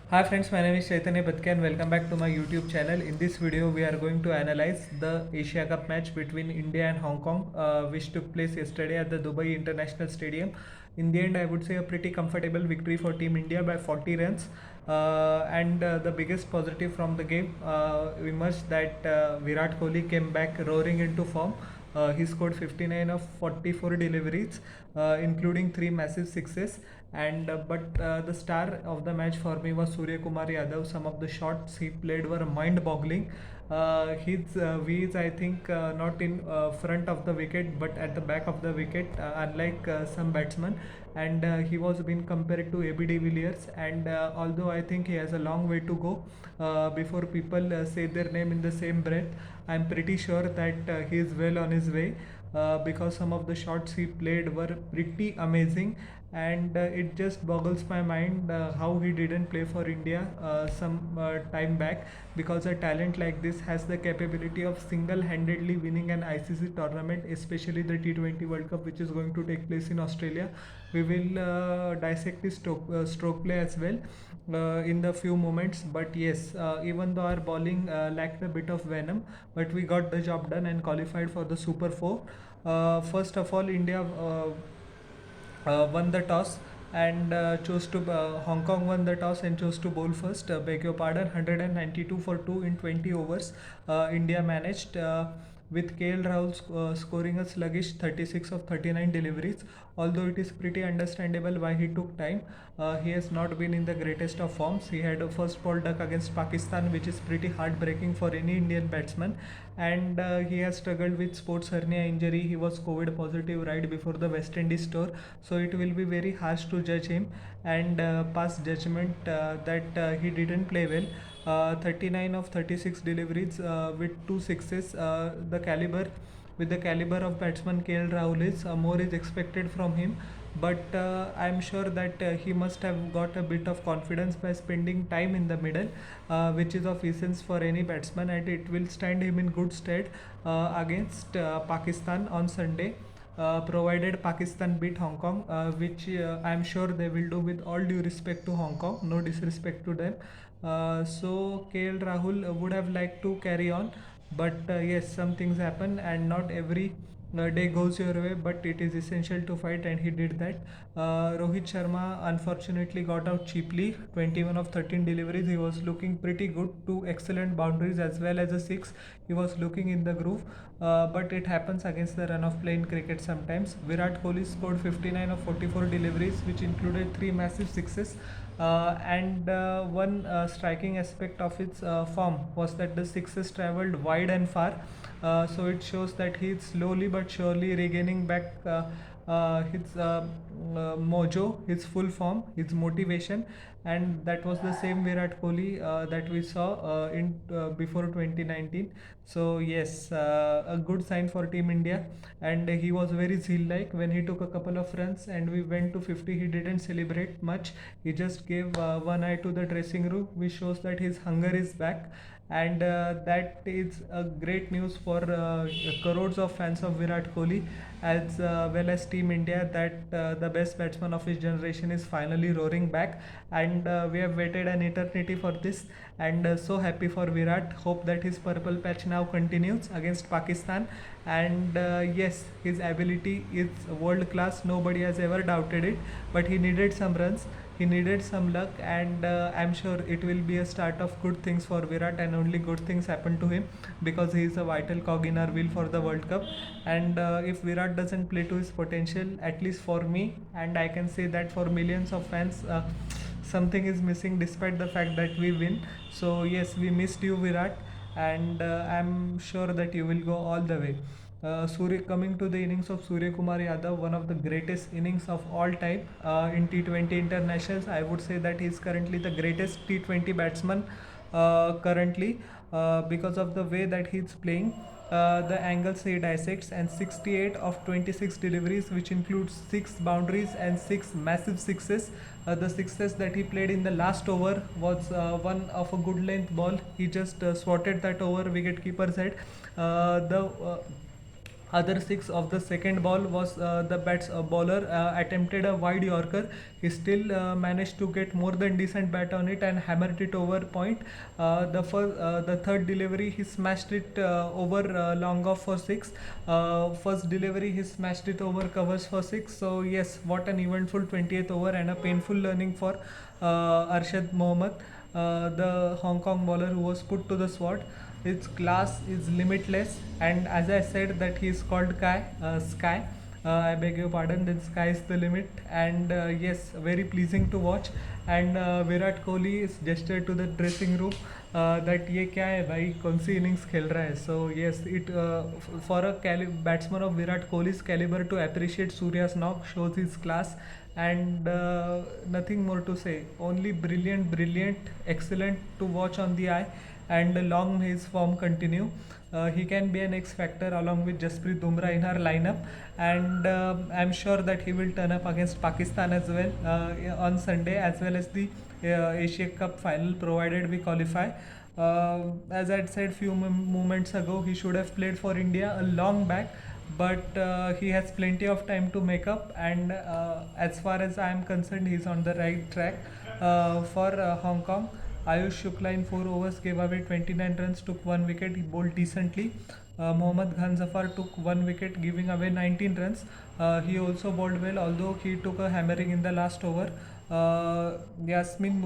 Hi friends, my name is Chaitanya Patke and welcome back to my YouTube channel. In this video, we are going to analyze the Asia Cup match between India and Hong Kong, which took place yesterday at the Dubai International Stadium. In the end, I would say a pretty comfortable victory for Team India by 40 runs. And the biggest positive from the game emerged that Virat Kohli came back roaring into form. He scored 59 of 44 deliveries, including three massive sixes. And but The star of the match for me was Surya Kumar Yadav. Some of the shots he played were mind-boggling. His V's, I think, not in front of the wicket but at the back of the wicket, unlike some batsmen. And he was being compared to AB de Villiers. And although I think he has a long way to go before people say their name in the same breath, I'm pretty sure that he is well on his way. Because some of the shots he played were pretty amazing, and it just boggles my mind how he didn't play for India some time back, because a talent like this has the capability of single-handedly winning an ICC tournament, especially the T20 World Cup, which is going to take place in Australia. We will dissect his stroke play as well in the few moments. But yes, even though our bowling lacked a bit of venom, but we got the job done and qualified for the Super 4. First of all, India won the toss and chose to Hong Kong won the toss and chose to bowl first. Beg your pardon, 192 for 2 in 20 overs. India managed with KL Rahul scoring a sluggish 36 of 39 deliveries. Although it is pretty understandable why he took time. He has not been in the greatest of forms. He had a first ball duck against Pakistan, which is pretty heartbreaking for any Indian batsman. And he has struggled with sports hernia injury. He was COVID positive right before the West Indies tour, so it will be very harsh to judge him and pass judgment that he didn't play well. 39 of 36 deliveries with two sixes. The caliber of batsman KL Rahul is, more is expected from him. But I'm sure that he must have got a bit of confidence by spending time in the middle, which is of essence for any batsman, and it will stand him in good stead against Pakistan on Sunday. Provided Pakistan beat Hong Kong, which I'm sure they will do with all due respect to Hong Kong, no disrespect to them. So KL Rahul would have liked to carry on, but yes, some things happen, and not every day goes your way, but it is essential to fight, and he did that. Rohit Sharma unfortunately got out cheaply, 21 of 13 deliveries. He was looking pretty good, two excellent boundaries as well as a six. He was looking in the groove, but it happens against the run of play in cricket sometimes. Virat Kohli scored 59 of 44 deliveries, which included three massive sixes. And one striking aspect of its form was that the sixes travelled wide and far. So it shows that he is slowly but surely regaining back his mojo, his full form, his motivation. And that was the same Virat Kohli that we saw in before 2019. So yes, a good sign for Team India. And he was very zeal-like when he took a couple of runs and we went to 50. He didn't celebrate much. He just gave one eye to the dressing room, which shows that his hunger is back. And that is a great news for crores of fans of Virat Kohli, as well as Team India, that the best batsman of his generation is finally roaring back. And we have waited an eternity for this, and so happy for Virat. Hope that his purple patch now continues against Pakistan. And yes, his ability is world class, nobody has ever doubted it, but he needed some runs, he needed some luck, and I'm sure it will be a start of good things for Virat, and only good things happen to him, because he is a vital cog in our wheel for the World Cup. And if Virat doesn't play to his potential, at least for me, and I can say that for millions of fans, something is missing despite the fact that we win. So yes, we missed you, Virat, and I'm sure that you will go all the way. Coming to the innings of Surya Kumar Yadav, one of the greatest innings of all time in T20 internationals. I would say that he is currently the greatest T20 batsman currently, because of the way that he is playing, the angles he dissects, and 68 of 26 deliveries, which includes 6 boundaries and 6 massive sixes. The sixes that he played in the last over was one of a good length ball. He just swatted that over wicket keeper's head. The other six of the second ball was the bats bowler attempted a wide Yorker. He still managed to get more than decent bat on it and hammered it over point. The third delivery he smashed it over long off for six. First delivery he smashed it over covers for six. So yes, what an eventful 20th over and a painful learning for Arshad Mohammad, the Hong Kong bowler who was put to the sword. His class is limitless, and as I said that he is called Sky. I beg your pardon. Then sky is the limit, and yes, very pleasing to watch. And Virat Kohli is gestured to the dressing room that ये क्या है भाई कौन सी innings खेल रहा है. So yes, it for a batsman of Virat Kohli's caliber to appreciate Surya's knock shows his class, and nothing more to say. Only brilliant, excellent to watch on the eye, and long may his form continue. He can be an X factor along with Jasprit Bumrah in our lineup, and I'm sure that he will turn up against Pakistan as well on Sunday, as well as the Asia Cup final, provided we qualify. As I said few moments ago, he should have played for India a long back, but he has plenty of time to make up, and as far as I am concerned, he's on the right track. For Hong Kong, Ayush Shukla in 4 overs gave away 29 runs, took 1 wicket, he bowled decently. Mohammad Khan Zafar took 1 wicket, giving away 19 runs. He also bowled well, although he took a hammering in the last over. Yasmin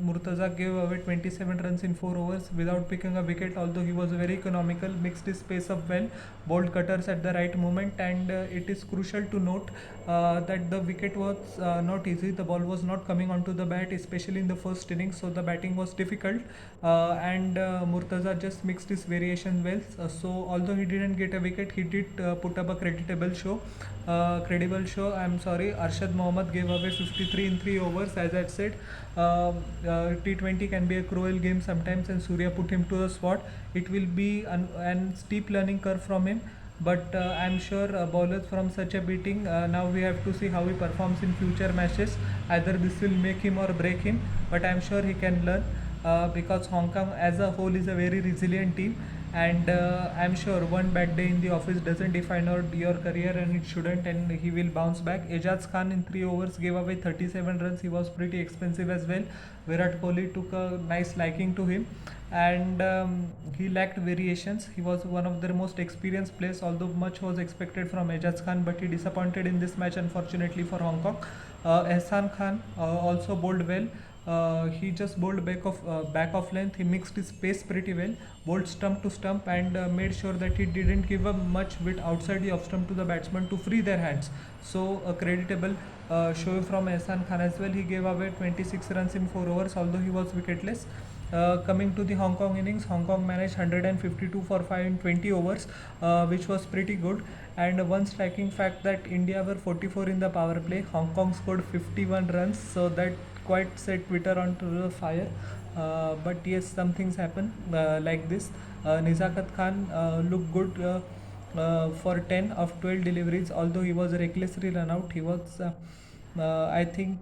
Murtaza gave away 27 runs in 4 overs without picking a wicket, although he was very economical, mixed his pace up well, bowled cutters at the right moment, and it is crucial to note that the wicket was not easy. The ball was not coming onto the bat, especially in the first innings, so the batting was difficult, and Murtaza just mixed his variations well. So although he didn't get a wicket, he did put up a credible show. Arshad Mohammad gave away 53 in 3 overs. As I said, T20 can be a cruel game sometimes, and Surya put him to the spot. It will be an steep learning curve from him, but I'm sure bowlers from such a beating, now we have to see how he performs in future matches. Either this will make him or break him, but I'm sure he can learn, because Hong Kong as a whole is a very resilient team, and I'm sure one bad day in the office doesn't define your career, and it shouldn't, and he will bounce back. Ejaz Khan in 3 overs gave away 37 runs. He was pretty expensive as well. Virat Kohli took a nice liking to him, and he lacked variations. He was one of their most experienced players, although much was expected from Ejaz Khan, but he disappointed in this match, unfortunately for Hong Kong. Ehsan Khan also bowled well. He just bowled back of length. He mixed his pace pretty well, bowled stump to stump, and made sure that he didn't give up much bit outside the off stump to the batsman to free their hands. So a creditable show from Ehsan Khan as well. He gave away 26 runs in 4 overs, although he was wicketless. Coming to the Hong Kong innings, Hong Kong managed 152 for 5 in 20 overs, which was pretty good. And one striking fact that India were 44 in the power play. Hong Kong scored 51 runs, so that quite set Twitter onto the fire. But yes, some things happen like this. Nizakat Khan looked good for 10 of 12 deliveries, although he was recklessly run out. He was, I think,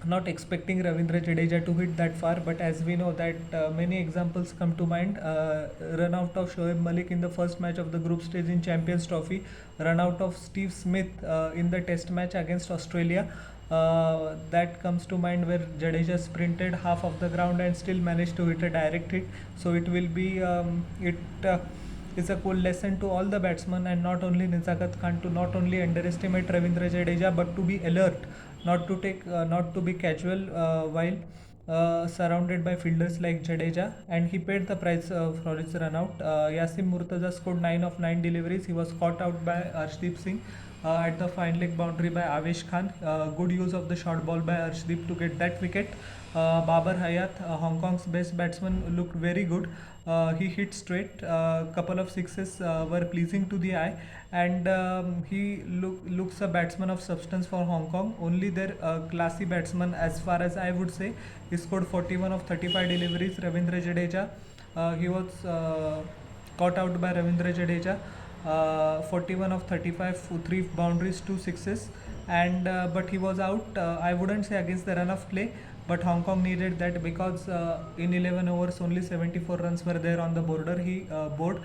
not expecting Ravindra Jadeja to hit that far, but as we know that many examples come to mind. Run out of Shoaib Malik in the first match of the group stage in Champions Trophy, run out of Steve Smith in the test match against Australia. That comes to mind, where Jadeja sprinted half of the ground and still managed to hit a direct hit. So it will be is a cool lesson to all the batsmen, and not only Nizakat Khan, to not only underestimate Ravindra Jadeja, but to be alert, not to be casual while surrounded by fielders like Jadeja, and he paid the price for his run out. Yasim Murtaza scored 9 of 9 deliveries. He was caught out by Arshdeep Singh at the fine leg boundary by Avesh Khan. Good use of the short ball by Arshdeep to get that wicket. Babar Hayat, Hong Kong's best batsman, looked very good. He hit straight. Couple of sixes were pleasing to the eye, and he looks a batsman of substance for Hong Kong. Only their classy batsman, as far as I would say. He scored 41 of 35 deliveries. Ravindra Jadeja, he was caught out by Ravindra Jadeja. 41 of 35, 3 boundaries, 2 sixes, and but he was out. I wouldn't say against the run of play, but Hong Kong needed that because in 11 overs only 74 runs were there on the board.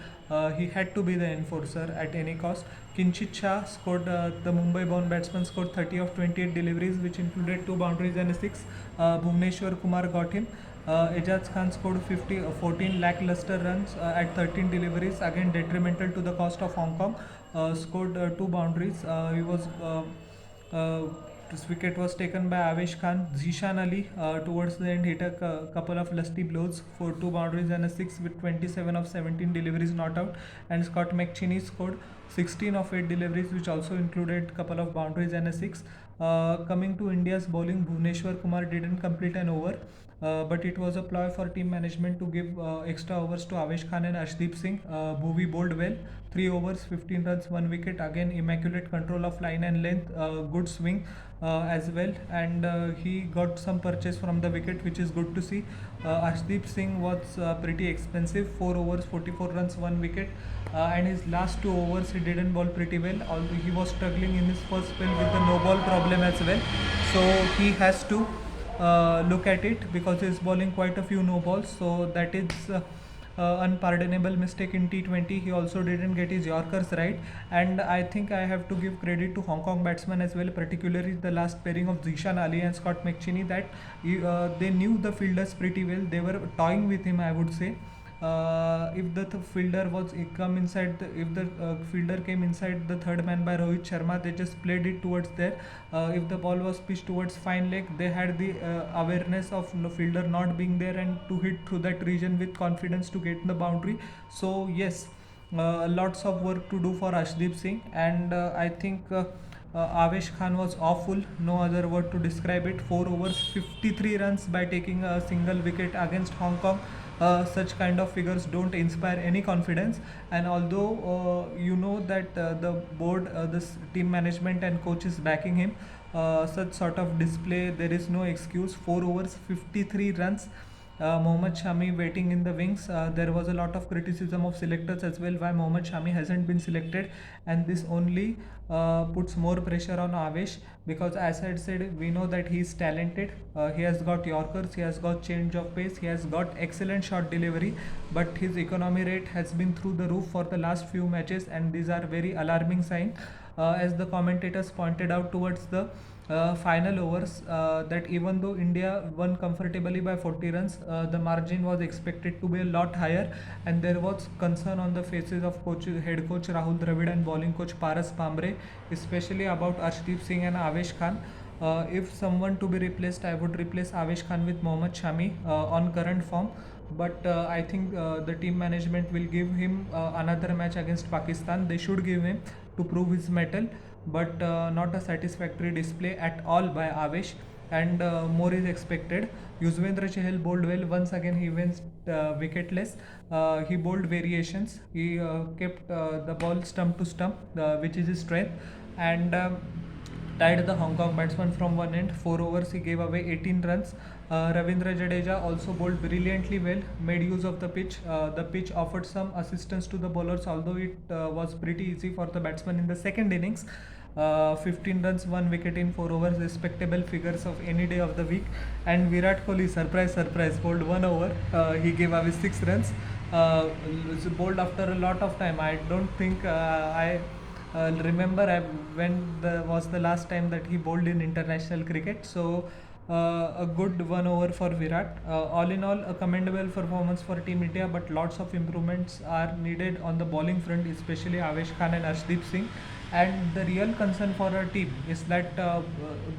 He had to be the enforcer at any cost. Kinchit Shah scored, the Mumbai born batsman scored 30 of 28 deliveries, which included 2 boundaries and a 6. Bhuvneshwar Kumar got him. Ejaz Khan scored 14 lackluster runs at 13 deliveries, again detrimental to the cost of Hong Kong. Scored 2 boundaries. He was uh, this wicket was taken by Avesh Khan. Zishan Ali towards the end hit a couple of lusty blows for 2 boundaries and a 6 with 27 of 17 deliveries not out. And Scott McChinney scored 16 of 8 deliveries, which also included couple of boundaries and a 6. Coming to India's bowling, Bhuvneshwar Kumar didn't complete an over. But it was a ploy for team management to give extra overs to Avesh Khan and Ashdeep Singh. Bhuvi bowled well, 3 overs, 15 runs, 1 wicket. Again, immaculate control of line and length, good swing as well, and he got some purchase from the wicket, which is good to see. Ashdeep Singh was pretty expensive, 4 overs, 44 runs, 1 wicket. And his last 2 overs he didn't bowl pretty well, although he was struggling in his first spell with the no ball problem as well. So he has to look at it because he's bowling quite a few no balls, so that is unpardonable mistake in T20. He also didn't get his Yorkers right, and I think I have to give credit to Hong Kong batsmen as well, particularly the last pairing of Zishan Ali and Scott McChinney, that they knew the fielders pretty well. They were toying with him, I would say. If the fielder was come inside if the fielder came inside the third man by Rohit Sharma, they just played it towards there. If the ball was pitched towards fine leg, they had the awareness of the fielder not being there and to hit through that region with confidence to get the boundary. So yes, lots of work to do for Ashdeep Singh, and I think Avesh Khan was awful, no other word to describe it. 4 overs, 53 runs by taking a single wicket against Hong Kong. Such kind of figures don't inspire any confidence, and although you know that the board, this team management and coach is backing him, such sort of display, there is no excuse. 4 overs, 53 runs. Mohammad Shami waiting in the wings. There was a lot of criticism of selectors as well why Mohammad Shami hasn't been selected, and this only puts more pressure on Avesh, because as I said, we know that he is talented. He has got Yorkers, he has got change of pace, he has got excellent shot delivery, but his economy rate has been through the roof for the last few matches, and these are very alarming signs. As the commentators pointed out towards the final overs, that even though India won comfortably by 40 runs, the margin was expected to be a lot higher, and there was concern on the faces of head coach Rahul Dravid and bowling coach Paras Pambre, especially about Arshdeep Singh and Avesh Khan. If someone to be replaced, I would replace Avesh Khan with Mohammad Shami on current form. But I think the team management will give him another match against Pakistan. They should give him to prove his mettle, but not a satisfactory display at all by Avesh, and more is expected. Yuzvendra Chahal bowled well. Once again, he went wicketless. He bowled variations. He kept the ball stump to stump, which is his strength, and tied the Hong Kong batsman from one end. 4 overs, he gave away 18 runs. Ravindra Jadeja also bowled brilliantly well, made use of the pitch. The pitch offered some assistance to the bowlers, although it was pretty easy for the batsman in the second innings. 15 runs, 1 wicket in 4 overs, respectable figures of any day of the week. And Virat Kohli, surprise, bowled 1 over. He gave away 6 runs. Bowled after a lot of time. I don't think I remember was the last time that he bowled in international cricket. So a good 1 over for Virat. All in all, a commendable performance for Team India, but lots of improvements are needed on the bowling front, especially Avesh Khan and Arshdeep Singh. And the real concern for our team is that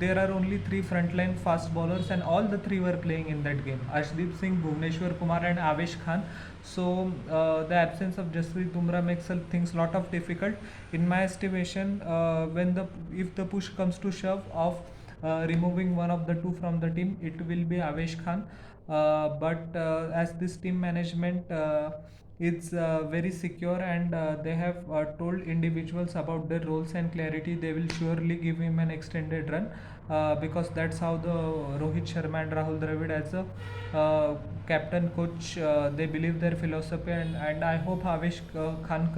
there are only 3 frontline fast bowlers, and all the 3 were playing in that game: Arshdeep Singh, Bhuvneshwar Kumar, and Avesh Khan. So the absence of Jasprit Bumrah makes things lot of difficult. In my estimation, if the push comes to shove of removing one of the 2 from the team, it will be Avesh Khan. But as this team management is very secure, and they have told individuals about their roles and clarity, they will surely give him an extended run, because that's how the Rohit Sharma and Rahul Dravid as a captain coach, they believe their philosophy, and I hope Avesh Khan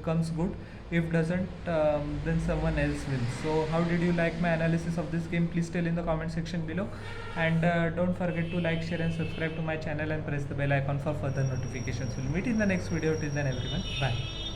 comes good. If doesn't, then someone else will. So how did you like my analysis of this game? Please tell in the comment section below, and don't forget to like, share and subscribe to my channel and press the bell icon for further notifications. We'll meet in the next video. Till then everyone, bye.